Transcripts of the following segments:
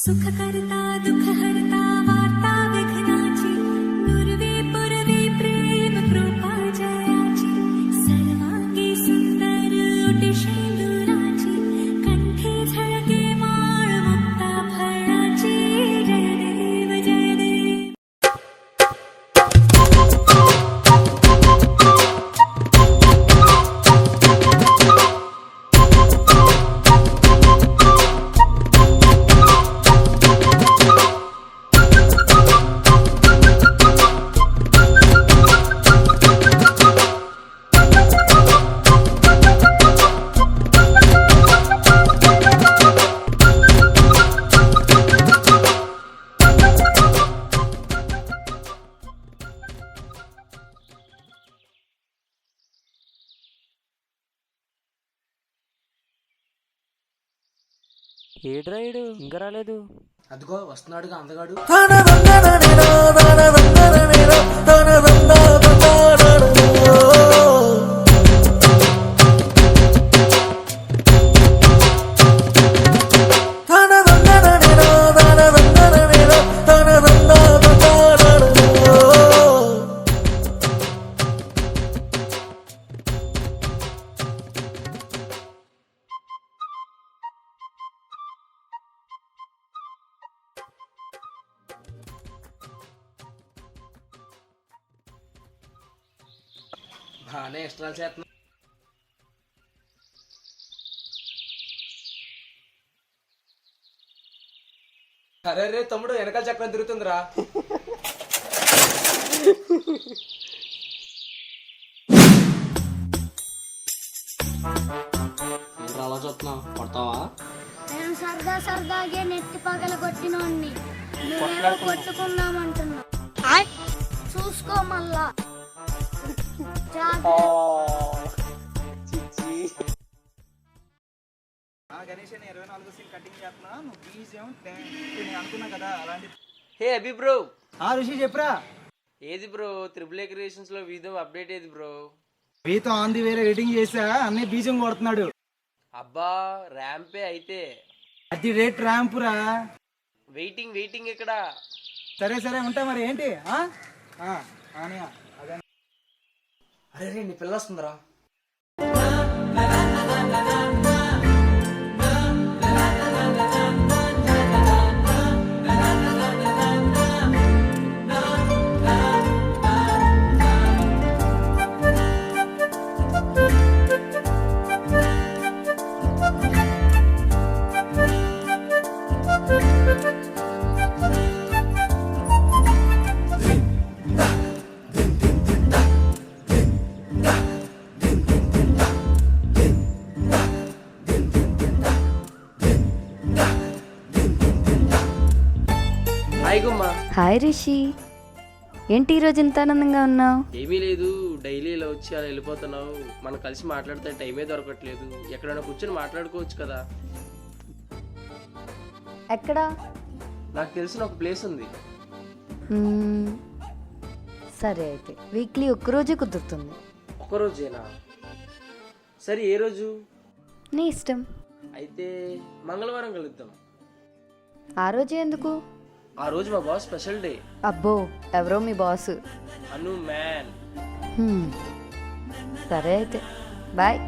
सुखकर्ता दुःखहर्ता वार्ता विघ्नाची पूर्वे पुरवे प्रेम कृपा जयाची सर्वांगी सुंदर ओटी शेंदुराची कंठी झळके माळ मुक्ता फळाची जय देव जय देव. ఏడ్రా ఈడు ఇంకా రాలేదు. అదిగో వస్తున్నాడుగా అందగాడు. బాగానే ఎక్స్ట్రా చేస్తున్నా. అరే రే తమ్ముడు వెనకాల చక్రం తిరుగుతుందిరా. అలా చూస్తున్నావు కొడతావా? నేను సరదాగే నెత్తి పగల కొట్టినోడిని కొట్టుకున్నామంటున్నా. చూసుకో మళ్ళా. గణేష్ 24 సీన్ కటింగ్ చేస్తున్నా. నువ్వు బీజం అనుకున్నా కదా అలాంటి. హే అభి బ్రో. ఋషి చెప్పురా. ఏది బ్రో త్రిబుల్ ఏ క్రియేషన్స్ లో వీడియో అప్డేట్ ఏది బ్రో? వీతో ఆంది వేరే ఎడిటింగ్ చేసా అన్నీ బీజం కొడుతున్నాడు. అబ్బా ర్యాంపే అయితే. అది రేట్ ర్యాంపురా. వెయిటింగ్ ఇక్కడ. సరే ఉంటా మరి ఏంటి. అరే రే నీ పిల్ల వస్తుందిరా. హాయ్ రిషి, ఏంటి ఈరోజు ఇంత ఆనందంగా ఉన్నావు? ఏమీ లేదు, డైలీ ఇలా వచ్చి అలా వెళ్ళిపోతున్నావు. మనం కలిసి మాట్లాడితే టైమే దొరకట్లేదు. ఎక్కడైనా కూర్చొని మాట్లాడుకోవచ్చు కదా. ఎక్కడా? నాకు తెలిసిన ఒక ప్లేస్ ఉంది. సరే అయితే వీక్లీ ఒక్కరోజే కుదురుతుంది. ఒక్కరోజేనా? సరే ఏ రోజు? నీ ఇష్టం. అయితే మంగళవారం కలుద్దాం. ఆ రోజే ఎందుకు? ఆ రోజు మా బాస్ స్పెషల్ డే. అబ్బో, ఎవరో మీ బాస్? అను మ్యాన్. సరే అయితే బాయ్.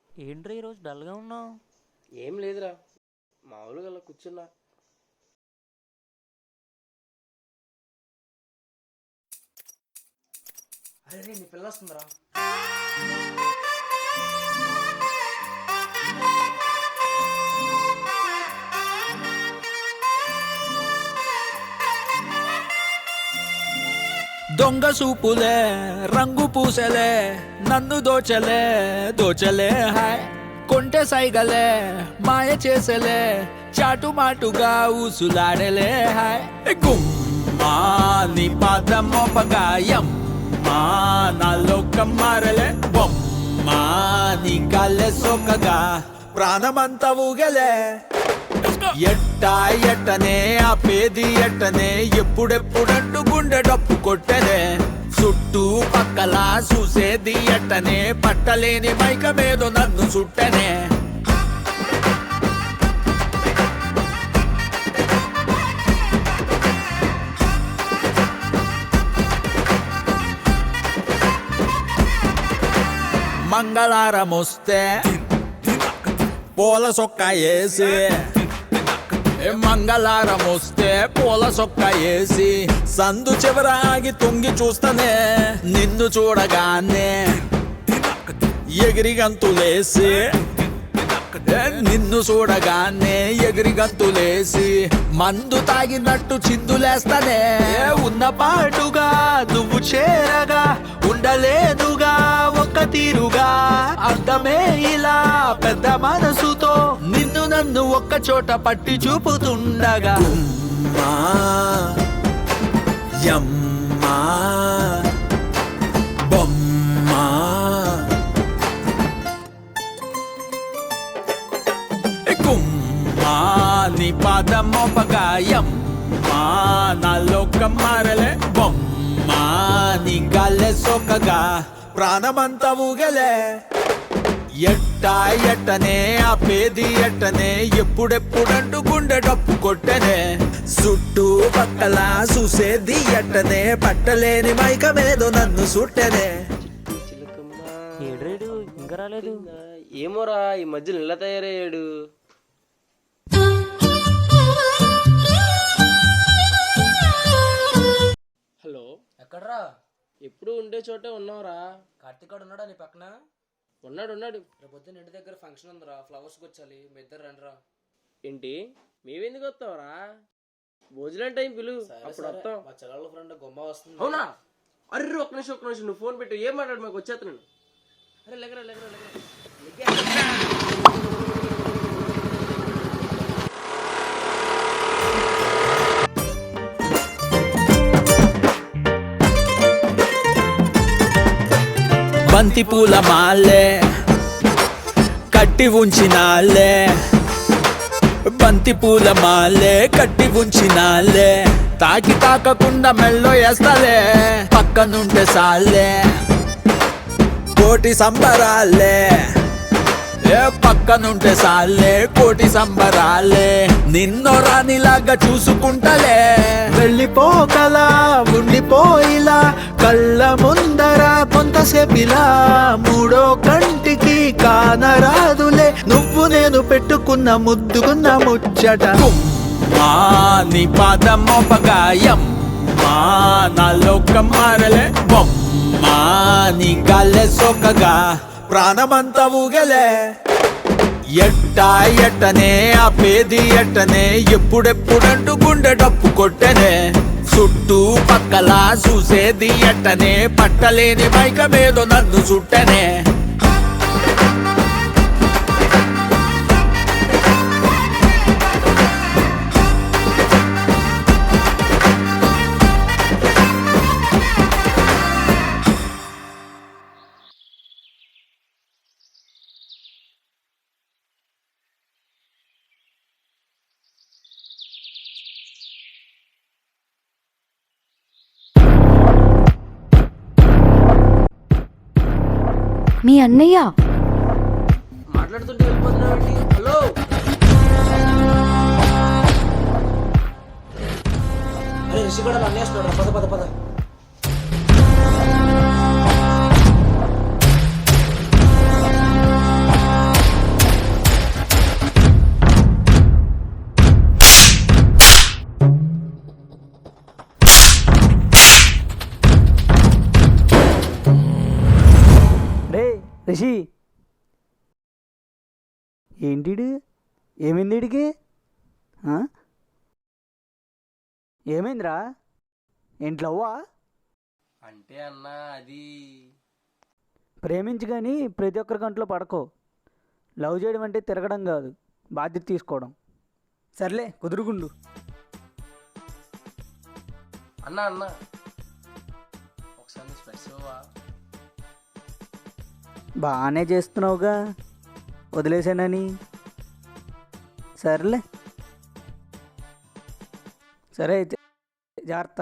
ఏంట్రా ఈరోజు డల్గా ఉన్నావు? ఏం లేదురా, మామూలుగా అలా కూర్చున్నా. అరే రే నీ పిల్ల వస్తుందిరా. దొంగ సూపులే రంగు పూసలే నన్ను దోచలే హాయ్ కొంటె సైగలే మాయ చేసలే చాటు మాటుగా ఊసులాడలే హాయ్ గుమ్మా నీ పాదం మోపగాయం నా లోకం మారలే బొమ్మ బొమ్మ నీ కళ్ళె సొక్కగా ప్రాణమంతా ఊగలే ఎట్టనే ఆపేది ఎట్టనే ఎప్పుడెప్పుడంటూ గుండె డప్పు కొట్టనే చుట్టూ పక్కల చూసేది ఎట్టనే పట్టలేని మైకమేదో నన్ను చుట్టనే మంగళారమొస్తే పూల సొక్క వేసి మంగళారమొస్తే పూల సొక్క వేసి సందు చివరాగి తొంగి చూస్తనే నిన్ను చూడగానే ఎగిరి గంతులేసి నిన్ను చూడగానే ఎగిరి గంతులేసి మందు తాగినట్టు చిందులేస్తనే ఉన్న పాటుగా నువ్వు చేరగా ఉండలేదుగా ఒక్క తీరుగా అర్థమే ఇలా పెద్ద మనసుతో నిన్ను నన్ను ఒక్క చోట పట్టి చూపుతుండగా యమ్మా బొమ్మా కుమ్మా నీ పాదమోపగాయం మా నా లోకం మారలే బొమ్మా నీ గాలే సోకగా ప్రాణమంతా ఊగలే ఎట్టనే ఆపేది ఎట్టనే ఎప్పుడెప్పుడంటూ గుండె డప్పు కొట్టనే చుట్టూ పక్కల చూసేది ఎట్టనే పట్టలేని మైకమేదో నన్ను సుట్టనే ఏడ్రాయిడు ఇంకా రాలేదు. ఏమోరా ఈ మధ్యలో ఇలా తయారయ్యాడు. హలో, ఎక్కడ్రా? ఎప్పుడు ఉండే చోటే ఉన్నావురా. కార్తీక్ ఉన్నాడా నీ పక్కన? ఉన్నాడు. రేపు పొద్దున్న ఇంటి దగ్గర ఫంక్షన్ ఉందిరా, ఫ్లవర్స్ వచ్చాలి, మీ ఇద్దరు రండిరా. ఏంటి మేవెందుకు వస్తావురా? భోజనం టైం పిలు, అప్పుడు వస్తాం. మా చెల్లెళ్ళ ఫ్రెండ్ గుమ్మ వస్తుంది. అవునా? అర్రే ఒక్క నిమిషం నువ్వు ఫోన్ పెట్టు. ఏం మాట్లాడు, మాకు వచ్చేస్తున్నాను. అరే లెగరా. బంతి పూల మాలే కట్టి ఉంచినాలే బంతి పూల మాలే కట్టి ఉంచినాలే తాకకుండా మెల్లో వేస్తాలే పక్కనుంటే సాలే కోటి సంబరాలే పక్కనుంటే సాలే కోటి సంబరాలే నిన్నో రానిలాగా చూసుకుంటలే వెళ్ళిపోకలా ఉండిపోయిలా కళ్ళ ముందర కొంతసేపిలా మూడో కంటికి కానరాదులే నువ్వు నేను పెట్టుకున్న ముద్దుకున్న ముచ్చట నీ పాదమోపగాయం మా నా లోకం మారలే బొమ్మా నీ గాలే సోకగా ప్రాణమంతా ఊగలే ఎట్టనే ఆపేది ఎట్టనే ఎప్పుడెప్పుడంటూ గుండె డప్పు కొట్టనే చుట్టూ పక్కల చూసేది ఎట్టనే పట్టలేని మైకమేదో నన్ను చుట్టనే మీ అన్నయ్య మాట్లాడుతుంటే వెళ్ళిపోతున్నావు. హలో, అరే రిషి కూడా అన్నేస్తున్నాడు, పద. రిషి ఏంటిడు? ఏమైంది వీడికి? ఏమైందిరా? ఏంట్లవ్వా? అంటే అన్నా అది ప్రేమించి కానీ ప్రతి ఒక్కరి గంటలో పడకో. లవ్ చేయడం అంటే తిరగడం కాదు, బాధ్యత తీసుకోవడం. సర్లే కుదురుకుండు. అన్నా ఒకసారి స్పెట్స్ బాగానే చేస్తున్నావుగా, వదిలేసానని. సరేలే, సరే అయితే జాగ్రత్త.